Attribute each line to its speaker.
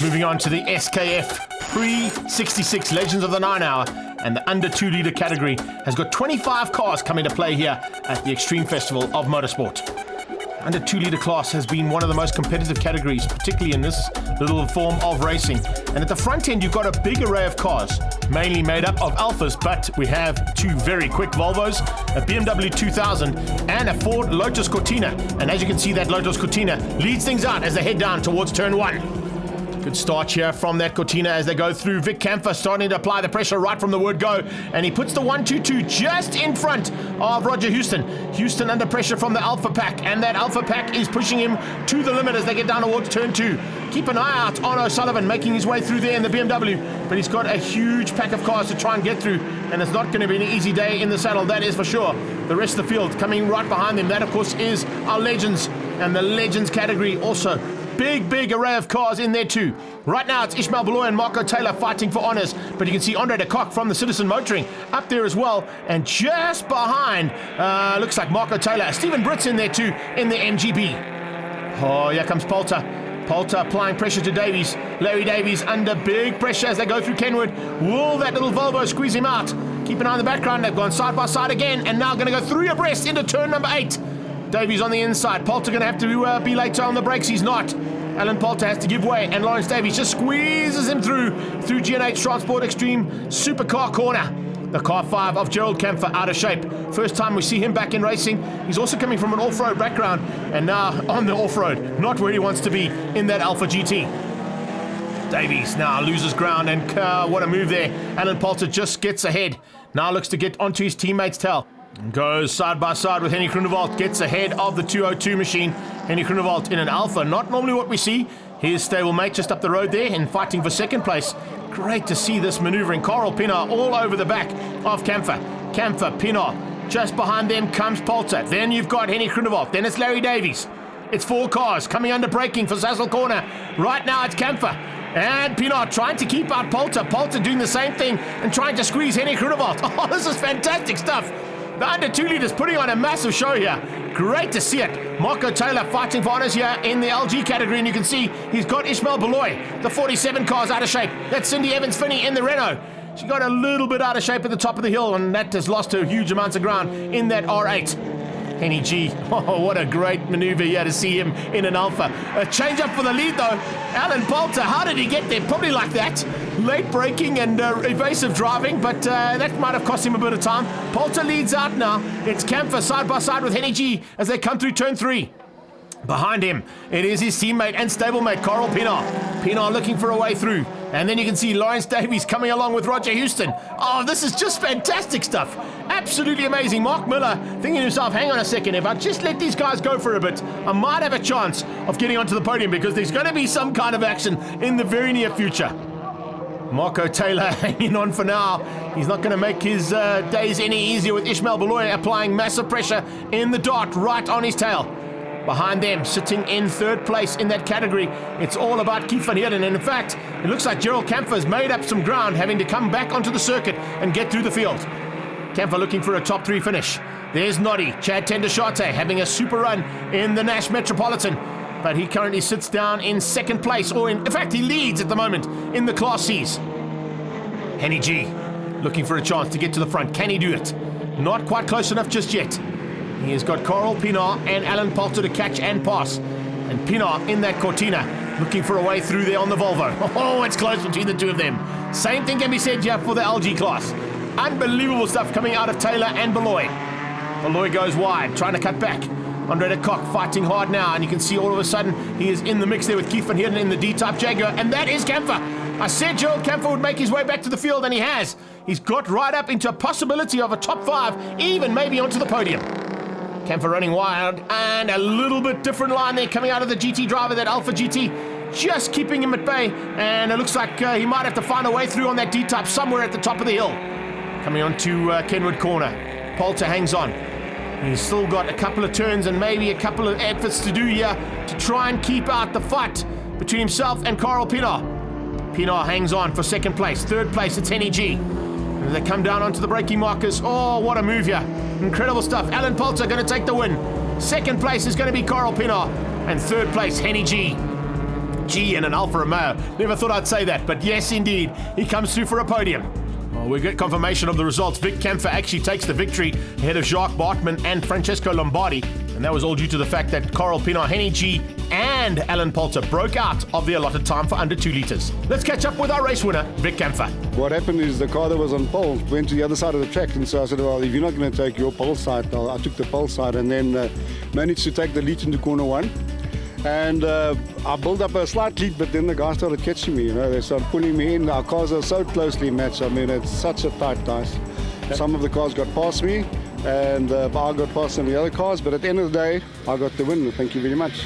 Speaker 1: Moving on to the SKF Pre-66 Legends of the 9 Hour, and the under 2 litre category has got 25 cars coming to play here at the Extreme Festival of Motorsport. Under 2 litre class has been one of the most competitive categories, particularly in this little form of racing. And at the front end, you've got a big array of cars, mainly made up of Alphas, but we have 2 very quick Volvos, a BMW 2000 and a Ford Lotus Cortina. And as you can see, that Lotus Cortina leads things out as they head down towards turn 1. Good start here from that Cortina as they go through. Vic Camphor starting to apply the pressure right from the word go, and he puts the 1-2-2 just in front of Roger Houston. Houston under pressure from the Alpha Pack, and that Alpha Pack is pushing him to the limit as they get down towards turn 2. Keep an eye out on O'Sullivan making his way through there in the BMW, but he's got a huge pack of cars to try and get through, and it's not going to be an easy day in the saddle, that is for sure. The rest of the field coming right behind them, that of course is our Legends, and the Legends category also big array of cars in there too. Right now it's Ishmael Beloy and Marco Taylor fighting for honours, but you can see Andre de Kock from the Citizen Motoring up there as well, and just behind looks like Marco Taylor, Stephen Britt's in there too in the MGB. Oh, here comes Poulter applying pressure to Davies. Larry Davies under big pressure as they go through Kenwood. Will that little Volvo squeeze him out? Keep an eye on the background, they've gone side by side again, and now going to go 3 abreast into turn number 8. Davies on the inside. Poulter going to have to be later on the brakes. He's not. Alan Poulter has to give way, and Lawrence Davies just squeezes him through G&H Transport Extreme Supercar Corner. The car 5 of Gerald Camphor out of shape. First time we see him back in racing. He's also coming from an off-road background, and now on the off-road, not where he wants to be in that Alpha GT. Davies now loses ground, and what a move there. Alan Poulter just gets ahead. Now looks to get onto his teammate's tail. Goes side by side with Henny Groenewald, gets ahead of the 202 machine. Henny Groenewald in an Alpha, not normally what we see. His stablemate just up the road there and fighting for second place. Great to see this manoeuvring. Carl Pienaar all over the back of Camphor. Camphor, Pienaar, just behind them comes Poulter. Then you've got Henny Groenewald, then it's Larry Davies. It's 4 cars coming under braking for Sassel Corner. Right now it's Camphor. And Pienaar trying to keep out Poulter. Poulter doing the same thing and trying to squeeze Henny Groenewald. Oh, this is fantastic stuff. The under 2 litres putting on a massive show here. Great to see it. Marco Taylor fighting for honours here in the LG category, and you can see he's got Ishmael Beloy. The 47 car's out of shape. That's Cindy Evans-Finney in the Renault. She got a little bit out of shape at the top of the hill, and that has lost her huge amounts of ground in that R8. Henny G, oh, what a great manoeuvre here to see him in an Alpha. A change up for the lead though. Alan Poulter, how did he get there? Probably like that. Late braking and evasive driving, but that might have cost him a bit of time. Poulter leads out now. It's Camphor side by side with Henny G as they come through turn 3. Behind him, it is his teammate and stablemate, Carl Pienaar. Pienaar looking for a way through. And then you can see Lawrence Davies coming along with Roger Houston. Oh, this is just fantastic stuff. Absolutely amazing. Mark Miller thinking to himself, hang on a second, if I just let these guys go for a bit, I might have a chance of getting onto the podium because there's going to be some kind of action in the very near future. Marco Taylor hanging on for now. He's not going to make his days any easier with Ishmael Beloy applying massive pressure in the dart right on his tail. Behind them, sitting in 3rd place in that category, it's all about Keith Van Heerden. And in fact, it looks like Gerald Camphor's made up some ground, having to come back onto the circuit and get through the field. Camphor looking for a top 3 finish. There's Noddy, Chad Tendershate having a super run in the Nash Metropolitan. But he currently sits down in 2nd place, or in fact, he leads at the moment in the Class Cs. Henny G looking for a chance to get to the front. Can he do it? Not quite close enough just yet. He has got Carl Pienaar and Alan Poulter to catch and pass. And Pienaar in that Cortina, looking for a way through there on the Volvo. Oh, it's close between the two of them. Same thing can be said here for the LG class. Unbelievable stuff coming out of Taylor and Beloy. Beloy goes wide, trying to cut back. Andre de Kock fighting hard now, and you can see all of a sudden he is in the mix there with Keith Van Heerden in the D-Type Jaguar, and that is Camphor. I said Gerald Camphor would make his way back to the field, and he has. He's got right up into a possibility of a top 5, even maybe onto the podium. Camphor running wild, and a little bit different line there coming out of the GT driver, that Alpha GT, just keeping him at bay, and it looks like he might have to find a way through on that D-Type somewhere at the top of the hill. Coming on to Kenwood Corner, Poulter hangs on. He's still got a couple of turns and maybe a couple of efforts to do here to try and keep out the fight between himself and Carl Pienaar. Pienaar hangs on for 2nd place. 3rd place, it's Henny G. And they come down onto the braking markers. Oh, what a move here. Incredible stuff. Alan Poulter going to take the win. 2nd place is going to be Carl Pienaar. And 3rd place, Henny G. G in an Alfa Romeo. Never thought I'd say that, but yes, indeed, he comes through for a podium. Well, we get confirmation of the results. Vic Kempfer actually takes the victory ahead of Jacques Bartman and Francesco Lombardi. And that was all due to the fact that Carl Pienaar, Henny G and Alan Poulter broke out of the allotted time for under 2 litres. Let's catch up with our race winner, Vic Kempfer.
Speaker 2: What happened is the car that was on pole went to the other side of the track, and so I said, well, if you're not going to take your pole side, I took the pole side, and then managed to take the lead into corner 1. And I built up a slight lead, but then the guys started catching me, they started pulling me in. Our cars are so closely matched. I mean, it's such a tight race. Some of the cars got past me, and I got past some of the other cars, but at the end of the day, I got the win. Thank you very much.